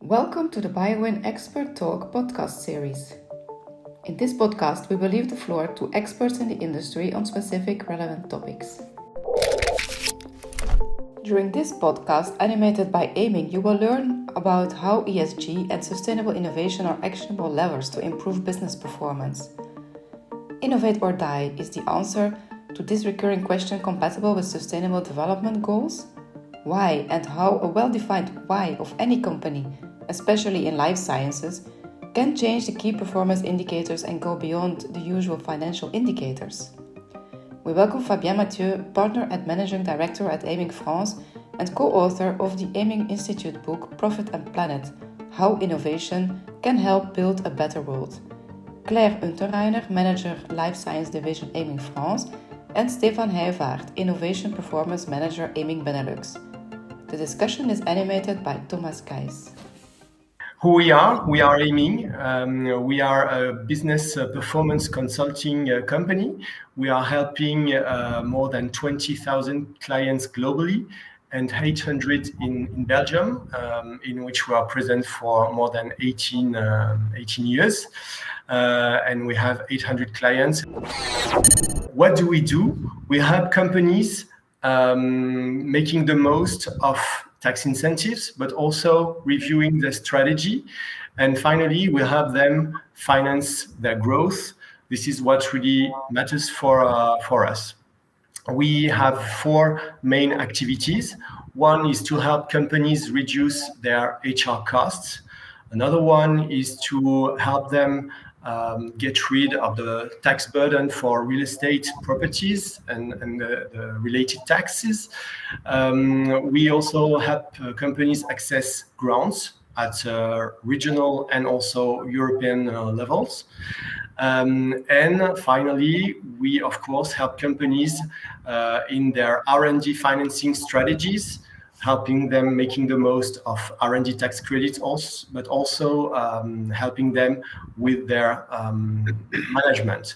Welcome to the BioWin Expert Talk podcast series. In this podcast, we will leave the floor to experts in the industry on specific relevant topics. During this podcast, animated by Ayming, you will learn about how ESG and sustainable innovation are actionable levers to improve business performance. Innovate or die is the answer to this recurring question compatible with sustainable development goals? Why and how a well-defined why of any company, especially in life sciences, can change the key performance indicators and go beyond the usual financial indicators. We welcome Fabien Mathieu, partner and managing director at Ayming France and co-author of the Ayming Institute book Profit and Planet: How Innovation Can Help Build a Better World. Claire Unterreiner, manager Life Science Division Ayming France, and Stefaan Heyvaert, Innovation Performance Manager Ayming Benelux. The discussion is animated by Thomas Kaës. Who we are Ayming. We are a business performance consulting company. We are helping more than 20,000 clients globally and 800 in Belgium, in which we are present for more than 18 years. And we have 800 clients. What do? We help companies making the most of tax incentives, but also reviewing the strategy. And finally, we help them finance their growth. This is what really matters for us. We have four main activities. One is to help companies reduce their HR costs. Another one is to help them get rid of the tax burden for real estate properties and the related taxes. We also help companies access grants at regional and also European levels. And finally, we of course help companies in their R&D financing strategies, helping them making the most of R&D tax credits, but also helping them with their management.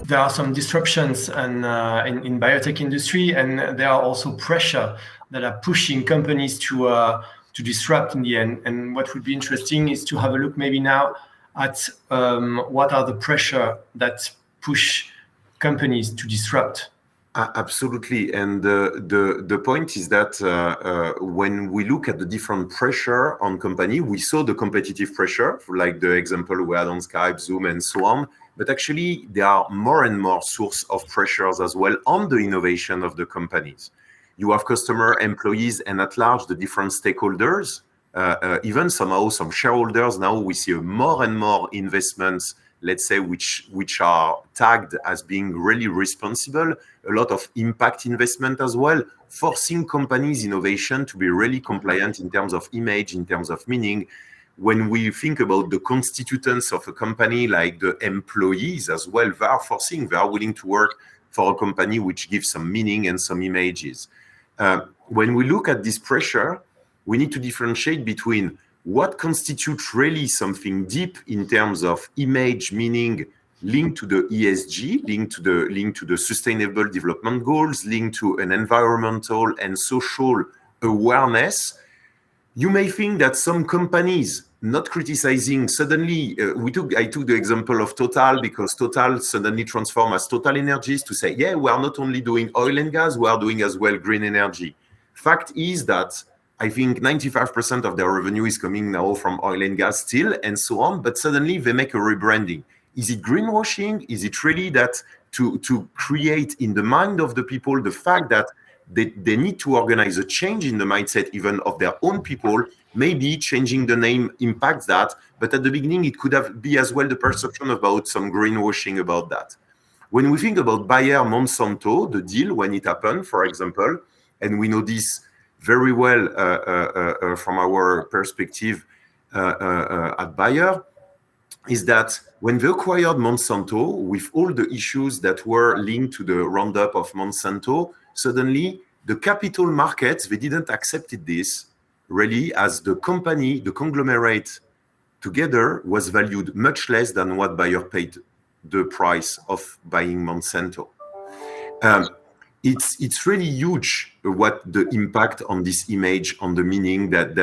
There are some disruptions in biotech industry, and there are also pressure that are pushing companies to disrupt in the end. And what would be interesting is to have a look maybe now at what are the pressure that push companies to disrupt. Absolutely. And the point is that when we look at the different pressure on company, we saw the competitive pressure, like the example we had on Skype, Zoom, and so on. But actually, there are more and more source of pressures as well on the innovation of the companies. You have customer, employees, and at large, the different stakeholders, even somehow some shareholders. Now we see more and more investments, let's say, which are tagged as being really responsible, a lot of impact investment as well, forcing companies' innovation to be really compliant in terms of image, in terms of meaning. When we think about the constituents of a company, like the employees as well, they are willing to work for a company which gives some meaning and some images. When we look at this pressure, we need to differentiate between what constitutes really something deep in terms of image, meaning, linked to the ESG, linked to the sustainable development goals, linked to an environmental and social awareness. You may think that some companies not criticizing suddenly, I took the example of Total, because Total suddenly transformed as Total Energies to say, yeah, we are not only doing oil and gas, we are doing as well green energy. Fact is that I think 95% of their revenue is coming now from oil and gas still, and so on, but suddenly they make a rebranding. Is it greenwashing? Is it really that to create in the mind of the people the fact that they need to organize a change in the mindset even of their own people? Maybe changing the name impacts that, but at the beginning it could be as well the perception about some greenwashing about that. When we think about Bayer Monsanto, the deal when it happened, for example, and we know this very well from our perspective at Bayer, is that when they acquired Monsanto, with all the issues that were linked to the Roundup of Monsanto, suddenly the capital markets, they didn't accept this really, as the company, the conglomerate together was valued much less than what Bayer paid the price of buying Monsanto. it's really huge what the impact on this image, on the meaning that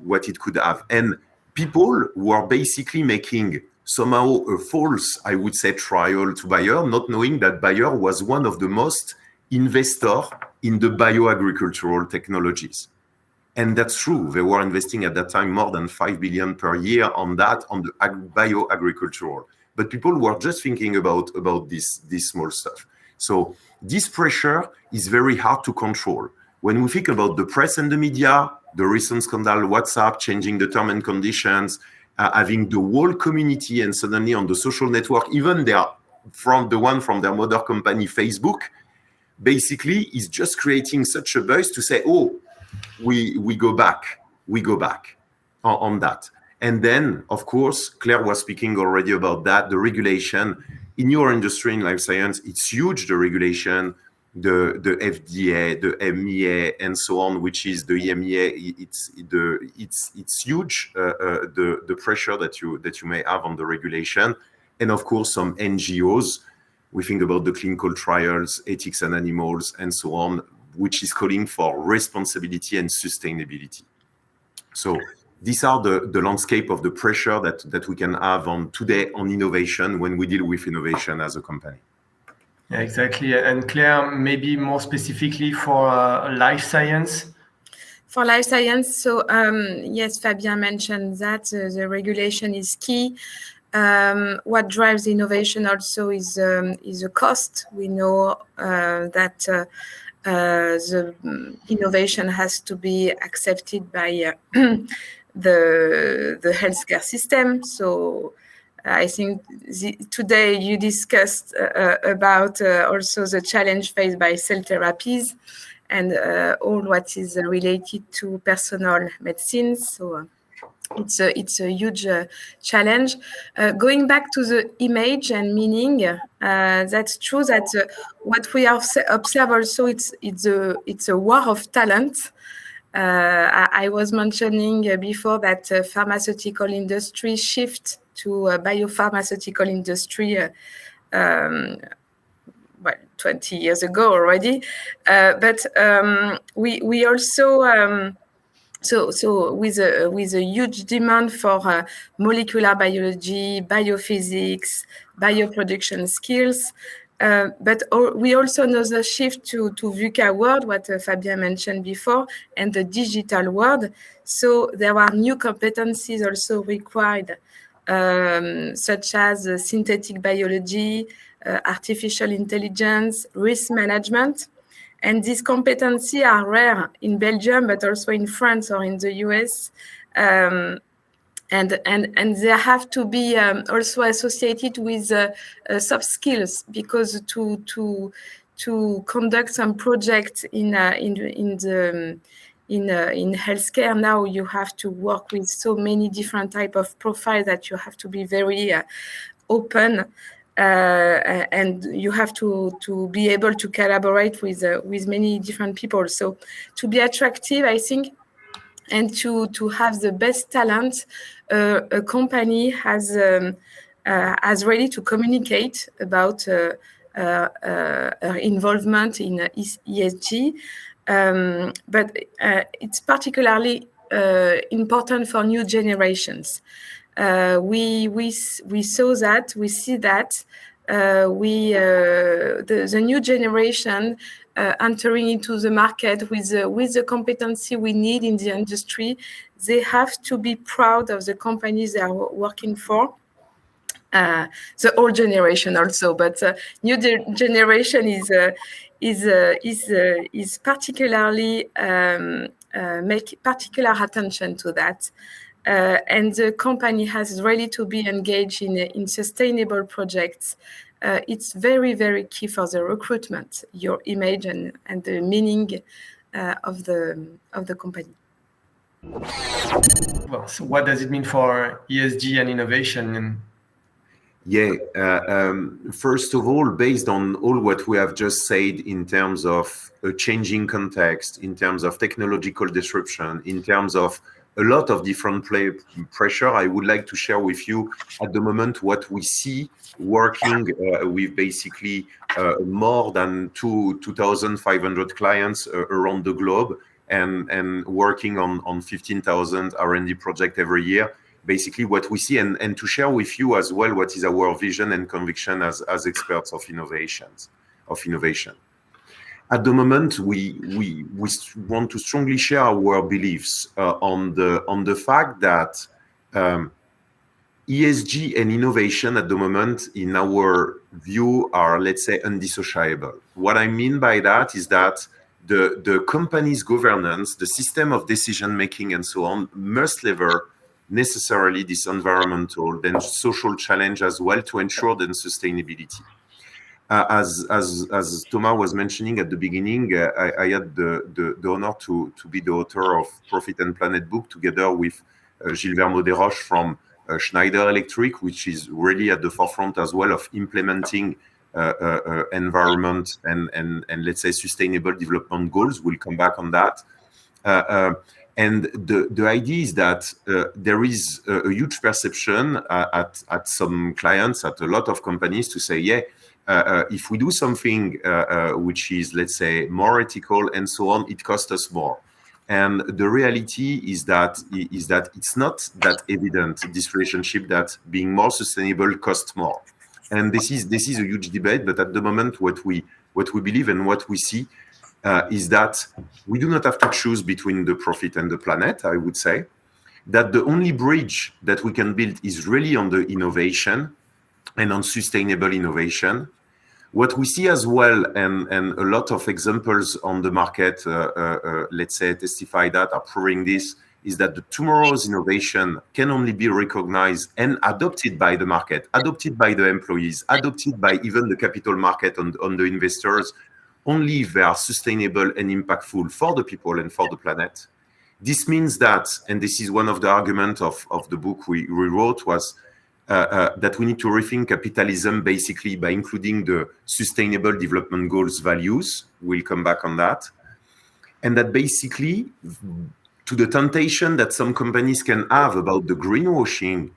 what it could have. And people who are basically making somehow a false, I would say, trial to Bayer, not knowing that Bayer was one of the most investor in the bioagricultural technologies. And that's true. They were investing at that time more than 5 billion per year on that, on the bioagricultural. But people were just thinking about this small stuff. So this pressure is very hard to control. When we think about the press and the media, the recent scandal, WhatsApp changing the terms and conditions, having the whole community and suddenly on the social network, even from their mother company, Facebook, basically is just creating such a buzz to say, oh, we go back on that. And then, of course, Claire was speaking already about that, the regulation. In your industry, in life science, it's huge, the regulation, the FDA, the MEA, and so on, which is the EMEA. It's huge, the pressure that you may have on the regulation. And of course, some NGOs, we think about the clinical trials, ethics and animals, and so on, which is calling for responsibility and sustainability. So these are the landscape of the pressure that we can have on today on innovation when we deal with innovation as a company. Yeah, exactly. And Claire, maybe more specifically for life science? For life science, so yes, Fabien mentioned that the regulation is key. What drives innovation also is a cost. We know that the innovation has to be accepted by the healthcare system. So I think today you discussed about also the challenge faced by cell therapies and all what is related to personal medicine. So it's a huge challenge. Going back to the image and meaning, that's true that what we observe also it's a war of talent. I was mentioning before that pharmaceutical industry shift to biopharmaceutical industry 20 years ago already. But we also so with a huge demand for molecular biology, biophysics, bioproduction skills. But we also know the shift to VUCA world, what Fabien mentioned before, and the digital world. So there are new competencies also required, such as synthetic biology, artificial intelligence, risk management. And these competencies are rare in Belgium, but also in France or in the US. And they have to be also associated with soft skills, because to conduct some projects in healthcare now, you have to work with so many different type of profiles that you have to be very open. And you have to be able to collaborate with many different people. So to be attractive, I think, and to have the best talent, a company has ready to communicate about her involvement in ESG. But it's particularly important for new generations. We see that the new generation entering into the market with the competency we need in the industry, they have to be proud of the companies they are working for. The old generation also, but new generation is particularly make particular attention to that. And the company has really to be engaged in sustainable projects. It's very, very key for the recruitment, your image and the meaning of the company. Well, so what does it mean for ESG and innovation? First of all, based on all what we have just said in terms of a changing context, in terms of technological disruption, in terms of a lot of different pressure. I would like to share with you at the moment what we see working with basically more than 2,500 clients around the globe, and working on 15,000 R&D projects every year. Basically what we see, and to share with you as well what is our vision and conviction as experts of innovation. At the moment, we want to strongly share our beliefs on the fact that ESG and innovation at the moment, in our view, are, let's say, undissociable. What I mean by that is that the company's governance, the system of decision making, and so on, must lever necessarily this environmental, then social challenge as well, to ensure the sustainability. As Thomas was mentioning at the beginning, I had the honor to be the author of Profit and Planet book together with Gilles Desroches from Schneider Electric, which is really at the forefront as well of implementing environment and let's say sustainable development goals. We'll come back on that. And the idea is that there is a huge perception at some clients, at a lot of companies, to say, yeah, if we do something which is, let's say, more ethical and so on, it costs us more. And the reality is that it's not that evident, this relationship, that being more sustainable costs more. And this is a huge debate. But at the moment, what we believe and what we see is that we do not have to choose between the profit and the planet. I would say that the only bridge that we can build is really on the innovation and on sustainable innovation. What we see as well, and a lot of examples on the market, let's say, testify that, are proving this, is that the tomorrow's innovation can only be recognized and adopted by the market, adopted by the employees, adopted by even the capital market on the investors, only if they are sustainable and impactful for the people and for the planet. This means that, and this is one of the arguments of the book we wrote, was that we need to rethink capitalism basically by including the Sustainable Development Goals values. We'll come back on that. And that basically, to the temptation that some companies can have about the greenwashing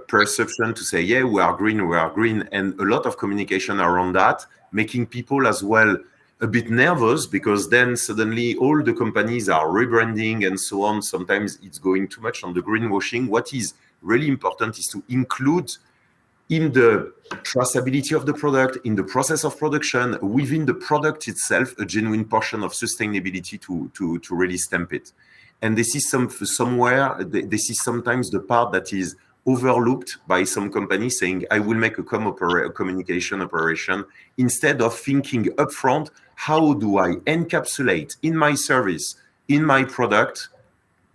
perception, to say, yeah, we are green, and a lot of communication around that, making people as well a bit nervous, because then suddenly all the companies are rebranding and so on. Sometimes it's going too much on the greenwashing. What is really important is to include in the traceability of the product, in the process of production, within the product itself, a genuine portion of sustainability to really stamp it. And this is this is sometimes the part that is overlooked by some companies, saying, I will make a communication operation, instead of thinking upfront, how do I encapsulate in my service, in my product,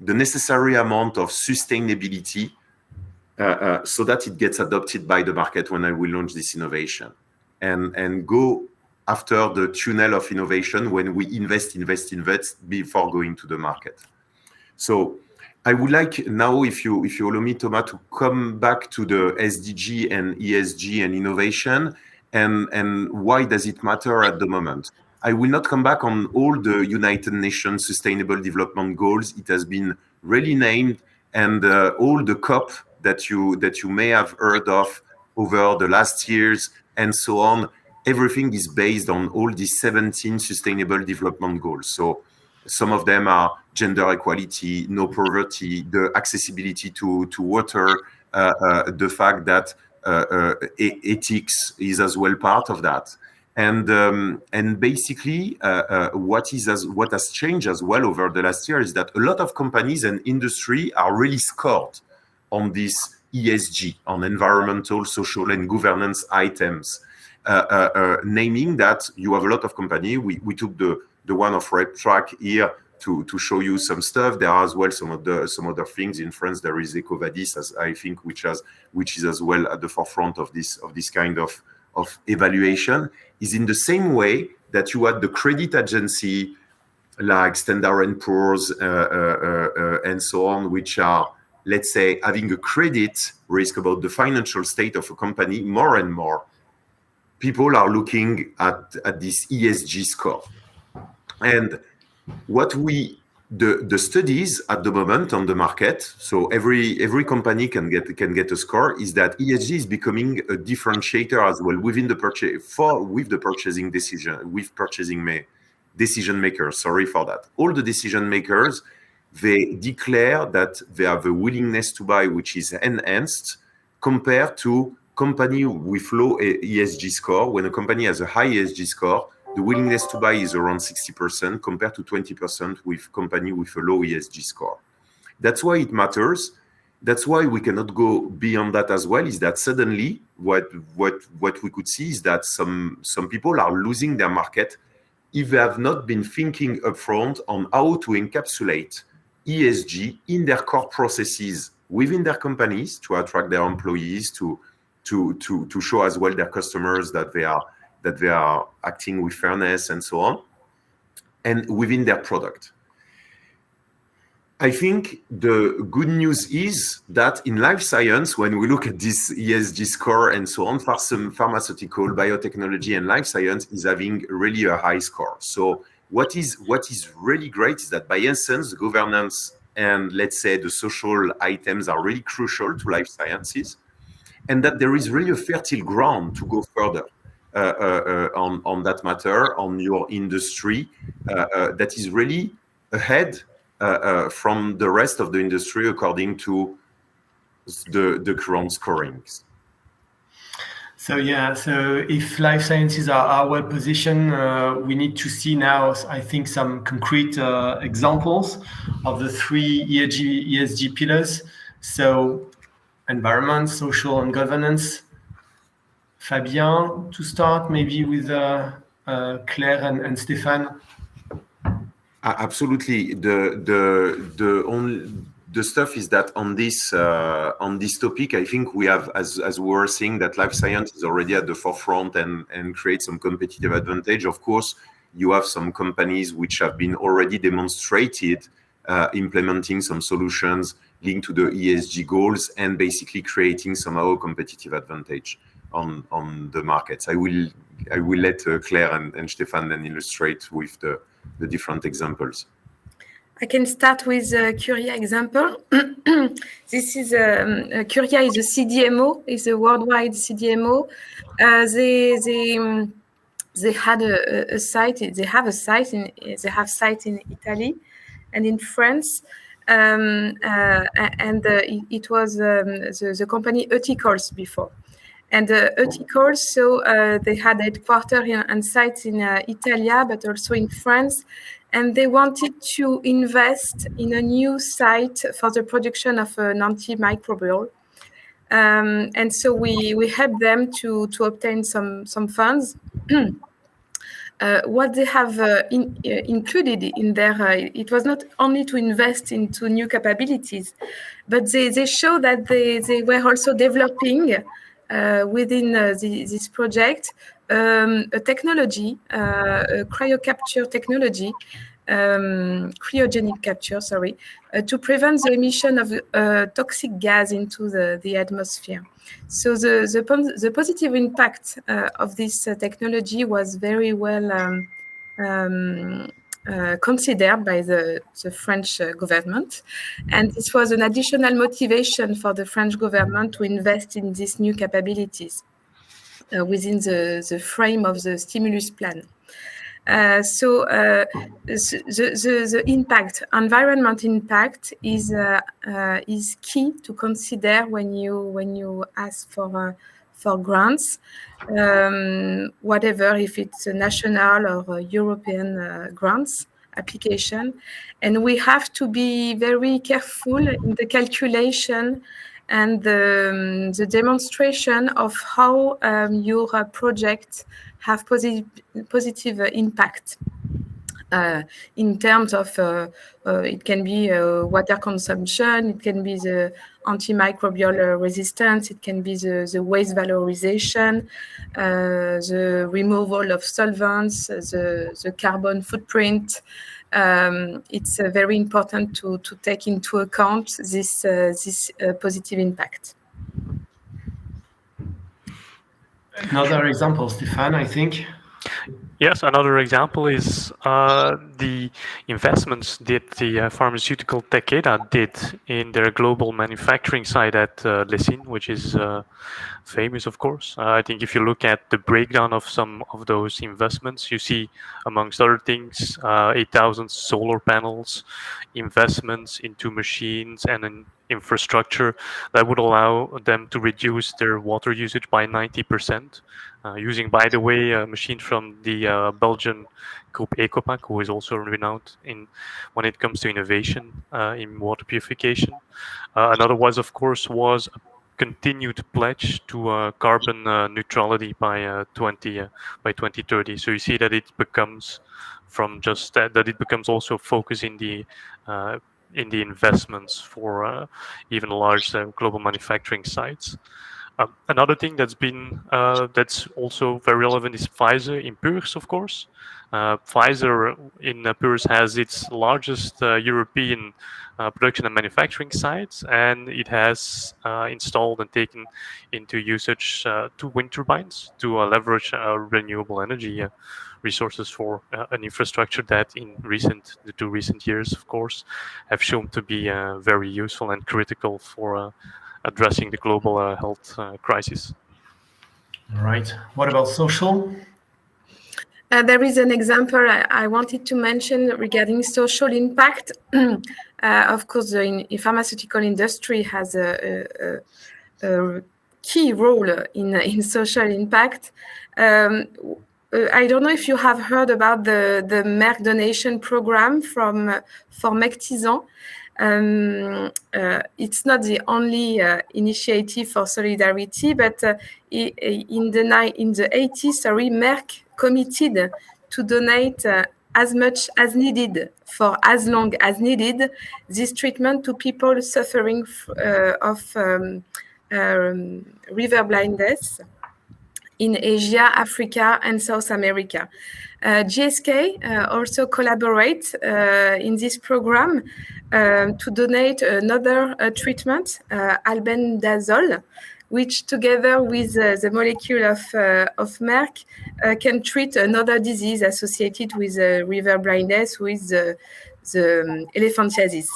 the necessary amount of sustainability so that it gets adopted by the market when I will launch this innovation, and go after the tunnel of innovation when we invest before going to the market. So I would like now, if you allow me, Thomas, to come back to the SDG and ESG and innovation, and why does it matter at the moment. I will not come back on all the United Nations Sustainable Development Goals. It has been really named, and all the COP that you may have heard of over the last years and so on. Everything is based on all these 17 Sustainable Development Goals. So some of them are gender equality, no poverty, the accessibility to water, the fact that ethics is as well part of that. And basically, what has changed as well over the last year is that a lot of companies and industry are really scored on this ESG, on environmental, social, and governance items, naming that you have a lot of companies. We took the one of RepTrack here to show you some stuff. There are as well some other things. In France, there is EcoVadis, as I think, which is as well at the forefront of this kind of evaluation. Is in the same way that you had the credit agency like Standard & Poor's and so on, which are, let's say, having a credit risk about the financial state of a company. More and more people are looking at this ESG score. And what we the studies at the moment on the market, so every company can get a score, is that ESG is becoming a differentiator as well within the purchasing decision makers. Sorry for that. All the decision makers, they declare that they have a willingness to buy which is enhanced compared to company with low ESG score. When a company has a high ESG score, the willingness to buy is around 60% compared to 20% with company with a low ESG score. That's why it matters. That's why we cannot go beyond that as well, is that suddenly what we could see is that some people are losing their market if they have not been thinking upfront on how to encapsulate ESG in their core processes within their companies to attract their employees, to show as well their customers that they are acting with fairness and so on, and within their product. I think the good news is that in life science, when we look at this ESG score and so on, pharmaceutical, biotechnology, and life science is having really a high score. So what is really great is that by essence, governance and let's say the social items are really crucial to life sciences, and that there is really a fertile ground to go further on that matter, on your industry that is really ahead from the rest of the industry according to the current scorings. So if life sciences are well positioned, we need to see now, I think, some concrete examples of the three ESG pillars. So environment, social, and governance. Fabien, to start, maybe with Claire and Stefaan. Absolutely. The stuff is that on this topic, I think we have, as we were saying, that life science is already at the forefront and creates some competitive advantage. Of course, you have some companies which have been already demonstrated implementing some solutions linked to the ESG goals and basically creating somehow a competitive advantage on the markets. I will let Claire and Stefaan then illustrate with the different examples. I can start with a Curia example. This is Curia is a CDMO, is a worldwide CDMO. They had a site. They have a site in in Italy and in France. It was the company Euticals before. And Euticals, so they had headquarters and sites in Italy, but also in France. And they wanted to invest in a new site for the production of an antimicrobial. And so we helped them to obtain some funds. What they have included in their, it was not only to invest into new capabilities, but they show that they were also developing within this project a technology, a cryocapture technology, cryogenic capture, sorry, to prevent the emission of toxic gas into the atmosphere. So the positive impact of this technology was very well considered by the French government. And this was an additional motivation for the French government to invest in these new capabilities within the frame of the stimulus plan. So the impact, environment impact, is key to consider when you ask for grants, whatever, if it's a national or a European grants application. And we have to be very careful in the calculation and the demonstration of how your project have positive impact in terms of it can be water consumption, it can be the antimicrobial resistance, it can be the waste valorization, the removal of solvents, the carbon footprint. It's very important to take into account this positive impact. Another example, Stefaan, I think. Yes, another example is the investments that the pharmaceutical Takeda did in their global manufacturing site at Lessine, which is famous, of course. I think if you look at the breakdown of some of those investments, you see, amongst other things, 8,000 solar panels, investments into machines and in infrastructure that would allow them to reduce their water usage by 90%. Using, by the way, a machine from the Belgian group Ecopac, who is also renowned in when it comes to innovation in water purification. Another was a continued pledge to carbon neutrality by 2030. So you see that it becomes from just that it becomes also focus in the investments for even large global manufacturing sites. Another thing that's also very relevant is Pfizer in Puurs, of course. Pfizer in Puurs has its largest European production and manufacturing sites, and it has installed and taken into usage 2 wind turbines to leverage renewable energy resources for an infrastructure that the 2 recent years, of course, have shown to be very useful and critical for addressing the global health crisis. All right. What about social? There is an example I wanted to mention regarding social impact. Of course, the pharmaceutical industry has a key role in social impact. I don't know if you have heard about the Merck donation program for Mectizan. It's not the only initiative for solidarity, but in the 80s, Merck committed to donate as much as needed for as long as needed this treatment to people suffering of river blindness in Asia, Africa, and South America. GSK also collaborates in this program to donate another treatment, albendazole, which together with the molecule of Merck can treat another disease associated with river blindness, with the elephantiasis.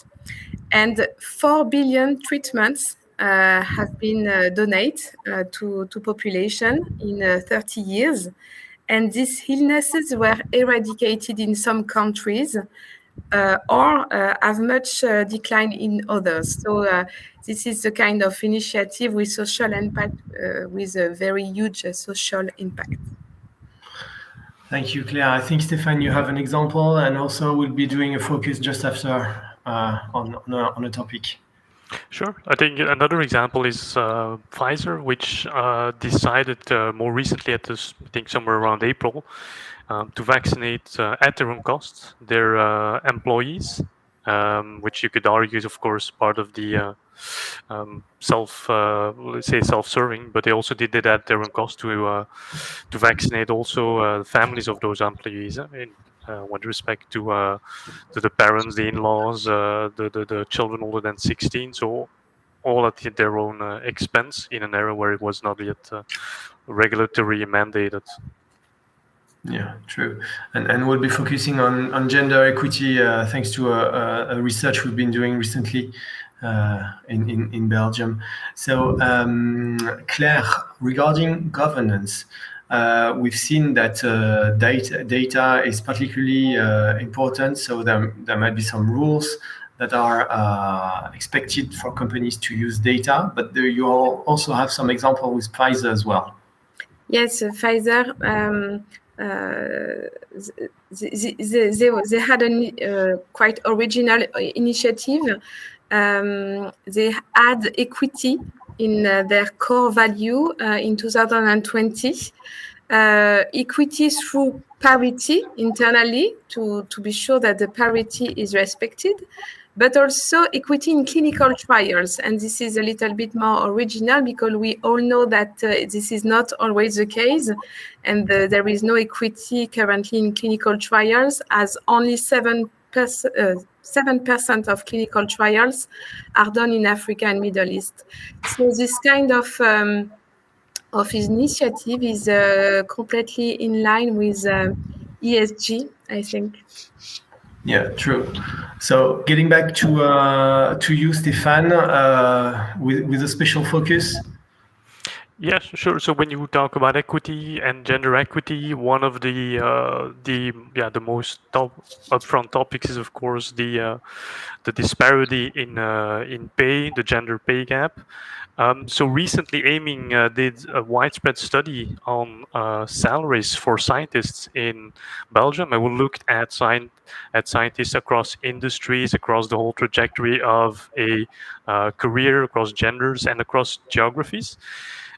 And 4 billion treatments have been donated to population in 30 years. And these illnesses were eradicated in some countries or have much decline in others. So this is the kind of initiative with social impact, with a very huge social impact. Thank you, Claire. I think, Stefaan, you have an example, and also we'll be doing a focus just after on a topic. Sure. I think another example is Pfizer, which decided more recently, I think somewhere around April, to vaccinate at their own cost their employees, which you could argue is, of course, part of the self-serving, but they also did it at their own cost to vaccinate also the families of those employees with respect to the parents, the in-laws, the children older than 16. So all at their own expense in an era where it was not yet regulatory mandated. Yeah, true. And we'll be focusing on gender equity thanks to a research we've been doing recently in Belgium. So, Claire, regarding governance, we've seen that data is particularly important. So there might be some rules that are expected for companies to use data, but you also have some example with Pfizer as well. Yes, Pfizer. They had a quite original initiative. They had equity in their core value in 2020. Equity through parity internally to be sure that the parity is respected, but also equity in clinical trials. And this is a little bit more original because we all know that this is not always the case. And there is no equity currently in clinical trials, as only 7% of clinical trials are done in Africa and Middle East. So this kind of his initiative is completely in line with ESG, I think. Yeah, true. So getting back to you, Stefaan, with a special focus. Yes, sure. So when you talk about equity and gender equity, one of the most upfront topics is of course the disparity in pay, the gender pay gap. So recently, Ayming did a widespread study on salaries for scientists in Belgium, and we looked at scientists across industries, across the whole trajectory of a career, across genders, and across geographies.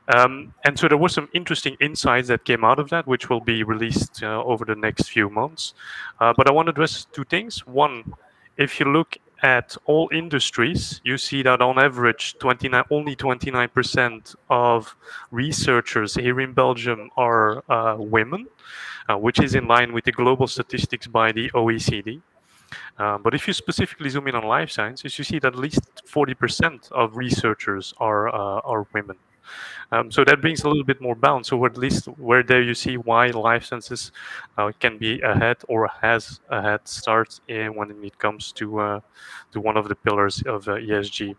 And so there were some interesting insights that came out of that, which will be released over the next few months. But I want to address two things. One, if you look at all industries, you see that on average, only 29% of researchers here in Belgium are women, which is in line with the global statistics by the OECD. But if you specifically zoom in on life sciences, you see that at least 40% of researchers are women. So that brings a little bit more balance. So at least where there you see why life sciences can be ahead or has a head start when it comes to one of the pillars of ESG.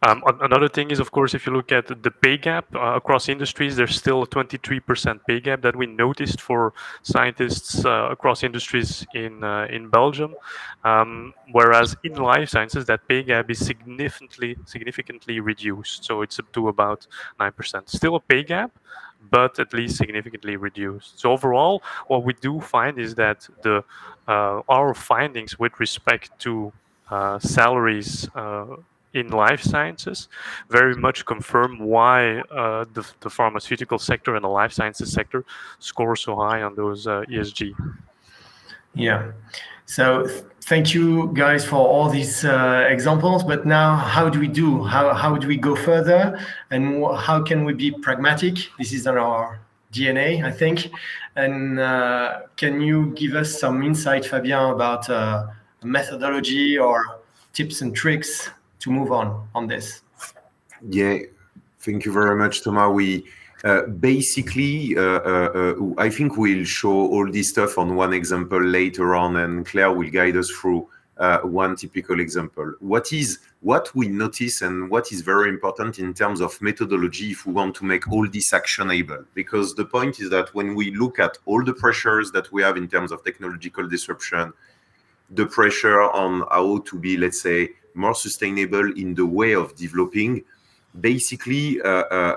Another thing is, of course, if you look at the pay gap across industries, there's still a 23% pay gap that we noticed for scientists across industries in Belgium, whereas in life sciences, that pay gap is significantly reduced. So it's up to about 9%. Still a pay gap, but at least significantly reduced. So overall, what we do find is that our findings with respect to salaries in life sciences very much confirm why the pharmaceutical sector and the life sciences sector score so high on those ESG. Yeah. So thank you guys for all these examples. But now, how do we do? How do we go further? And how can we be pragmatic? This is in our DNA, I think. And can you give us some insight, Fabien, about methodology or tips and tricks to move on this? Yeah, thank you very much, Thomas. We basically, I think we'll show all this stuff on one example later on, and Claire will guide us through one typical example. What we notice and what is very important in terms of methodology if we want to make all this actionable, because the point is that when we look at all the pressures that we have in terms of technological disruption, the pressure on how to be, let's say, more sustainable in the way of developing, basically,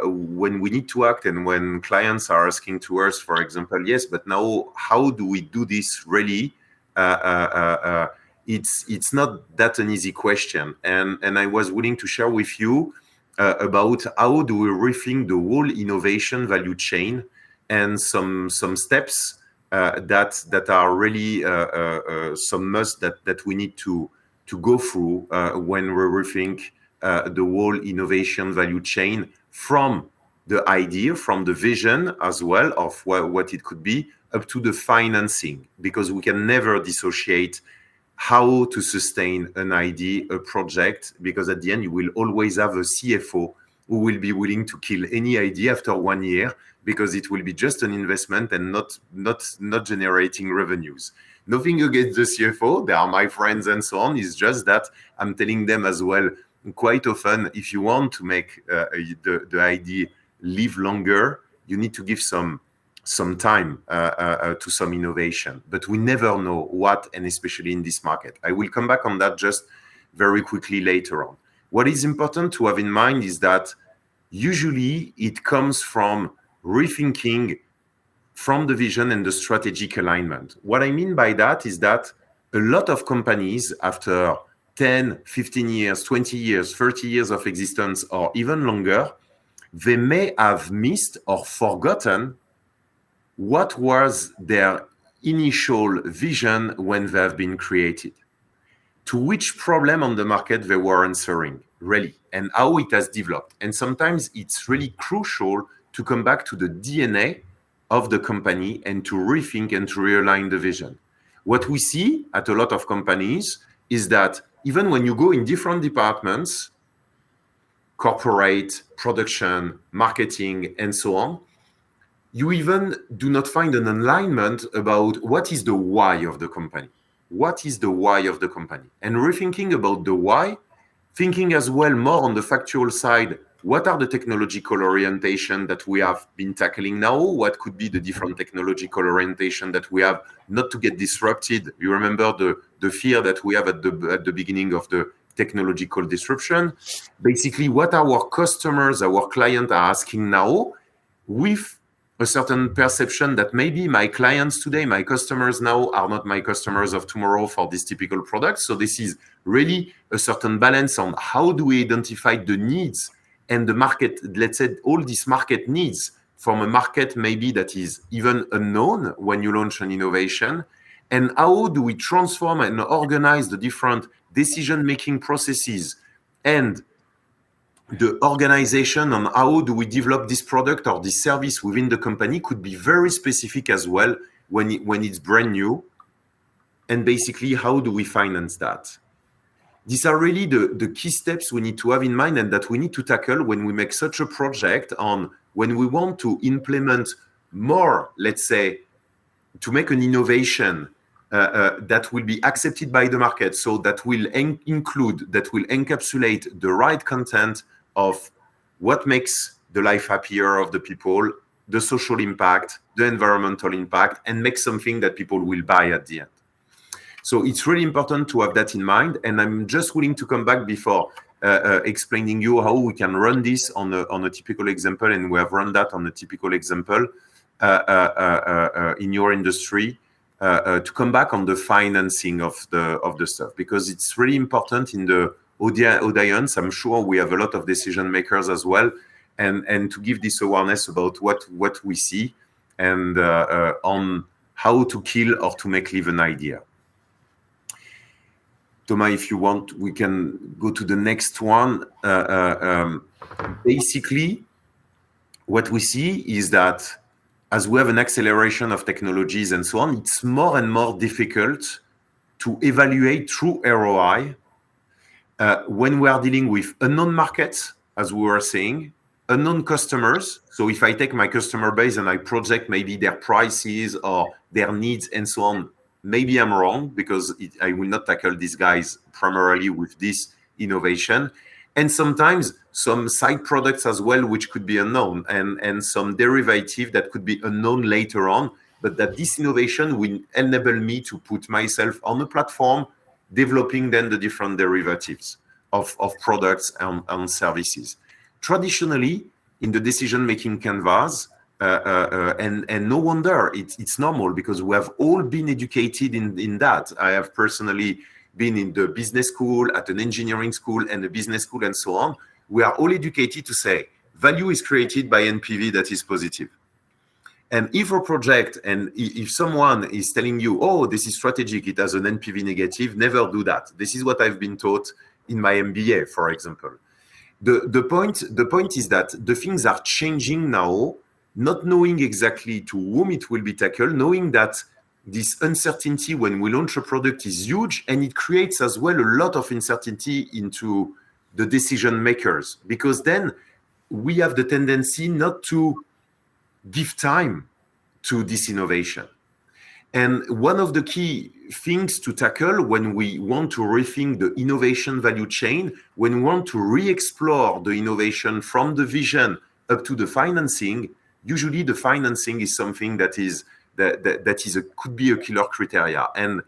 when we need to act and when clients are asking to us, for example, yes, but now how do we do this really? It's not that an easy question. And I was willing to share with you about how do we rethink the whole innovation value chain and some steps that are really some must that we need to go through when we rethink the whole innovation value chain, from the idea, from the vision as well of what it could be, up to the financing, because we can never dissociate how to sustain an idea, a project, because at the end you will always have a CFO who will be willing to kill any idea after 1 year because it will be just an investment and not generating revenues. Nothing against the CFO, they are my friends and so on. It's just that I'm telling them as well, quite often, if you want to make the idea live longer, you need to give some time to some innovation. But we never know what, and especially in this market. I will come back on that just very quickly later on. What is important to have in mind is that usually it comes from rethinking from the vision and the strategic alignment. What I mean by that is that a lot of companies, after 10, 15 years, 20 years, 30 years of existence, or even longer, they may have missed or forgotten what was their initial vision when they have been created, to which problem on the market they were answering, really, and how it has developed. And sometimes it's really crucial to come back to the DNA of the company and to rethink and to realign the vision. What we see at a lot of companies is that even when you go in different departments, corporate, production, marketing, and so on, you even do not find an alignment about what is the why of the company. What is the why of the company? And rethinking about the why, thinking as well more on the factual side, what are the technological orientation that we have been tackling now? What could be the different technological orientation that we have not to get disrupted? You remember the fear that we have at the beginning of the technological disruption. Basically, what our customers, our clients are asking now with a certain perception that maybe my clients today, my customers now are not my customers of tomorrow for this typical product. So this is really a certain balance on how do we identify the needs and the market, let's say all these market needs from a market maybe that is even unknown when you launch an innovation, and how do we transform and organize the different decision-making processes and the organization on how do we develop this product or this service within the company could be very specific as well when it's brand new. And basically, how do we finance that? These are really the key steps we need to have in mind and that we need to tackle when we make such a project on when we want to implement more, let's say, to make an innovation that will be accepted by the market. So that will include, that will encapsulate the right content of what makes the life happier of the people, the social impact, the environmental impact, and make something that people will buy at the end. So it's really important to have that in mind. And I'm just willing to come back before explaining you how we can run this on a typical example. And we have run that on a typical example in your industry to come back on the financing of the stuff, because it's really important in the audience. I'm sure we have a lot of decision makers as well, and to give this awareness about what we see and on how to kill or to make live an idea. Thomas, if you want, we can go to the next one. Basically, what we see is that as we have an acceleration of technologies and so on, it's more and more difficult to evaluate true ROI when we are dealing with unknown markets, as we were saying, unknown customers. So if I take my customer base and I project maybe their prices or their needs and so on, maybe I'm wrong, because I will not tackle these guys primarily with this innovation. And sometimes some side products as well, which could be unknown, and some derivative that could be unknown later on, but that this innovation will enable me to put myself on a platform, developing then the different derivatives of products and services. Traditionally, in the decision-making canvas, and no wonder, it's normal, because we have all been educated in that. I have personally been in the business school, at an engineering school and a business school and so on. We are all educated to say value is created by NPV that is positive. And if a project, and if someone is telling you, oh, this is strategic, it has an NPV negative, never do that. This is what I've been taught in my MBA, for example. The point is that the things are changing now, not knowing exactly to whom it will be tackled, knowing that this uncertainty when we launch a product is huge, and it creates as well a lot of uncertainty into the decision makers, because then we have the tendency not to give time to this innovation. And one of the key things to tackle when we want to rethink the innovation value chain, when we want to re-explore the innovation from the vision up to the financing, usually the financing is something that could be a killer criteria. And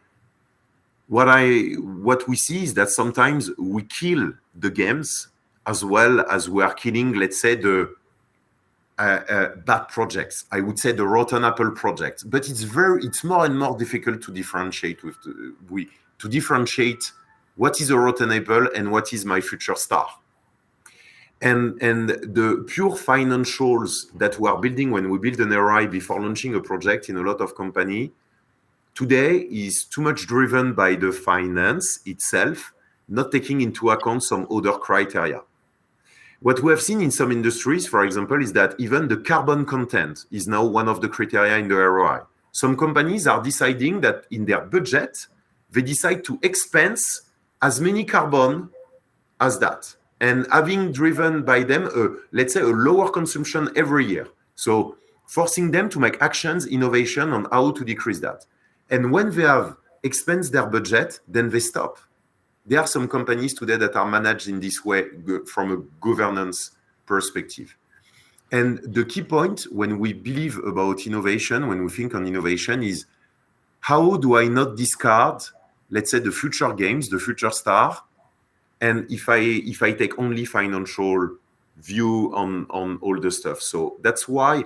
what we see is that sometimes we kill the games as well as we are killing, let's say, the bad projects. I would say the rotten apple projects. But it's more and more difficult to differentiate to differentiate what is a rotten apple and what is my future star. And the pure financials that we are building when we build an ROI before launching a project in a lot of company today is too much driven by the finance itself, not taking into account some other criteria. What we have seen in some industries, for example, is that even the carbon content is now one of the criteria in the ROI. Some companies are deciding that in their budget, they decide to expense as many carbon as that, and having driven by them, let's say, a lower consumption every year. So forcing them to make actions, innovation on how to decrease that. And when they have expensed their budget, then they stop. There are some companies today that are managed in this way from a governance perspective. And the key point when we believe about innovation, when we think on innovation, is how do I not discard, let's say, the future games, the future star, and if I take only financial view on all the stuff. So that's why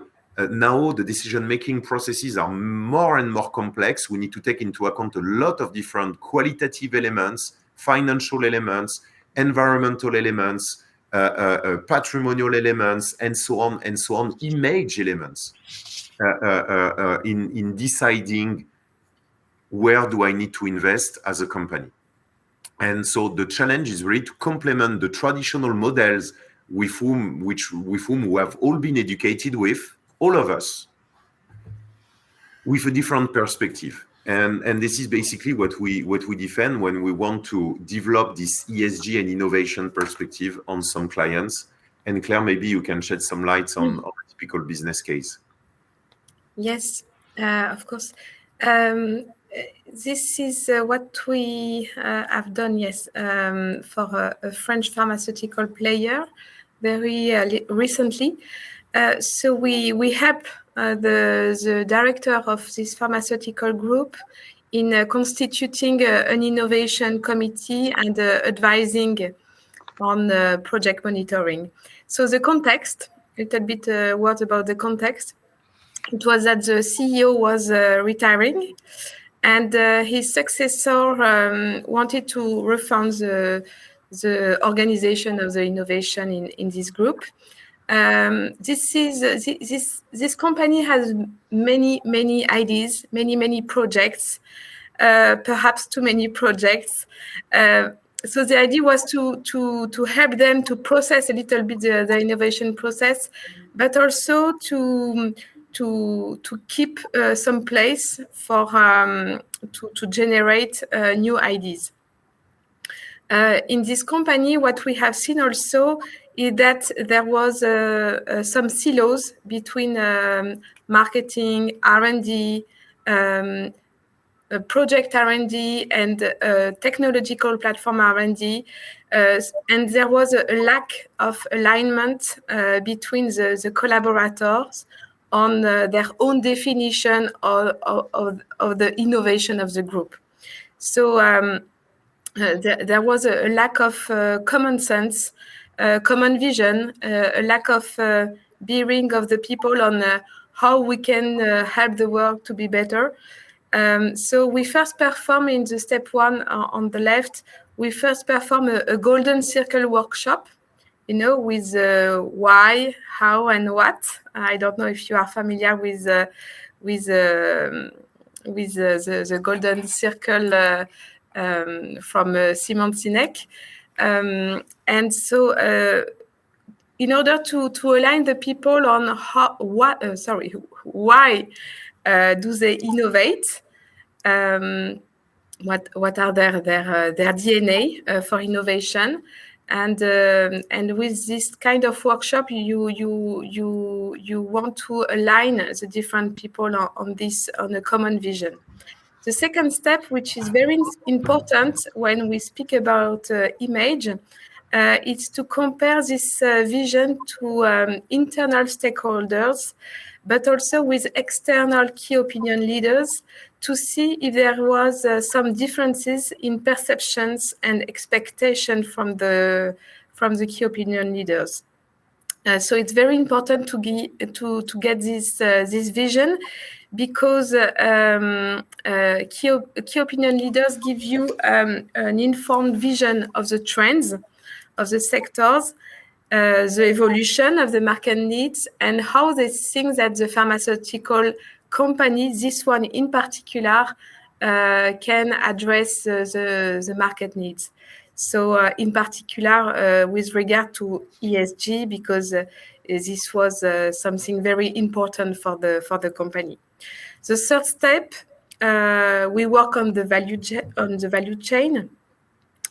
now the decision-making processes are more and more complex. We need to take into account a lot of different qualitative elements, financial elements, environmental elements, patrimonial elements, and so on, image elements in deciding where do I need to invest as a company. And so the challenge is really to complement the traditional models with whom we have all been educated with, all of us, with a different perspective. And this is basically what we defend when we want to develop this ESG and innovation perspective on some clients. And Claire, maybe you can shed some lights on a typical business case. Yes, of course. This is what we have done, yes, for a French pharmaceutical player very recently. So we help the director of this pharmaceutical group in constituting an innovation committee and advising on project monitoring. So the context, a little bit words about the context. It was that the CEO was retiring, and his successor wanted to reform the organization of the innovation in this group. This company has many ideas, many projects, perhaps too many projects. So the idea was to help them to process a little bit the innovation process, but also to keep some place for to generate new ideas. In this company, what we have seen also is that there was some silos between marketing, R&D, project R&D, and technological platform R&D. And there was a lack of alignment between the collaborators on their own definition of the innovation of the group. So there was a lack of common sense, common vision, a lack of bearing of the people on how we can help the world to be better. So we first perform in the step 1 on the left, we first perform a golden circle workshop, with why, how, and what. I don't know if you are familiar with the golden circle from Simon Sinek. And so in order to align the people on why do they innovate, what are their DNA for innovation, and with this kind of workshop, you want to align the different people on a common vision. The second step, which is very important when we speak about image, is to compare this vision to internal stakeholders, but also with external key opinion leaders, to see if there was some differences in perceptions and expectation from the key opinion leaders. So it's very important to get this vision, because key opinion leaders give you an informed vision of the trends, of the sectors, the evolution of the market needs, and how they think that the pharmaceutical company, this one in particular, can address the market needs. So in particular, with regard to ESG, because this was something very important for the company. The third step, we work on the value chain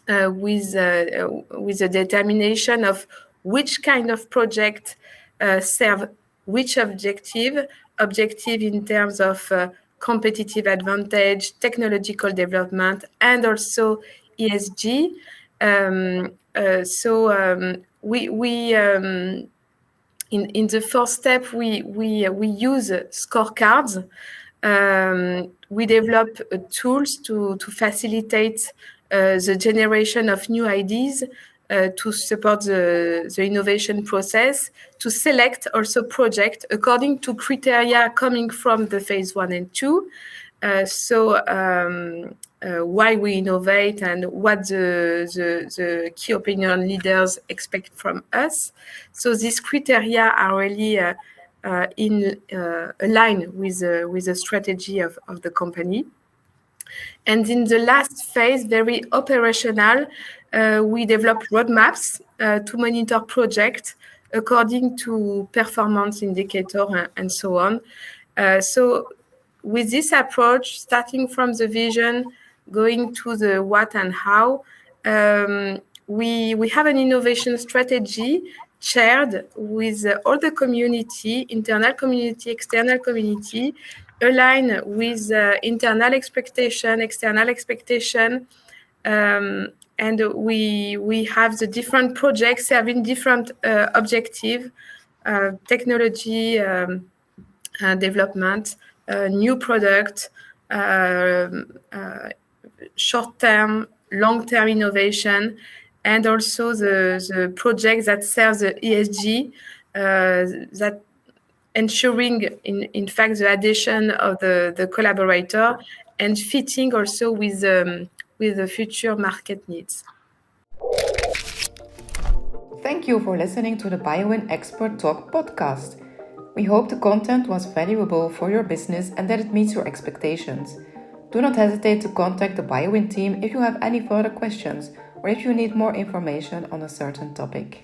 with the determination of which kind of project serve which objective, objective in terms of competitive advantage, technological development, and also ESG. In the first step, we use scorecards. We develop tools to facilitate the generation of new ideas, to support the innovation process, to select also projects according to criteria coming from the phase 1 and 2. Why we innovate and what the key opinion leaders expect from us. So these criteria are really in line with the strategy of the company. And in the last phase, very operational, we develop roadmaps to monitor projects according to performance indicator and so on. So with this approach, starting from the vision, going to the what and how, we have an innovation strategy shared with all the community, internal community, external community, align with internal expectation, external expectation, and we have the different projects serving different objective, technology development, new product, short-term, long-term innovation, and also the projects that serve the ESG, that ensuring, in fact, the addition of the collaborator and fitting also with the future market needs. Thank you for listening to the BioWin Expert Talk podcast. We hope the content was valuable for your business and that it meets your expectations. Do not hesitate to contact the BioWin team if you have any further questions or if you need more information on a certain topic.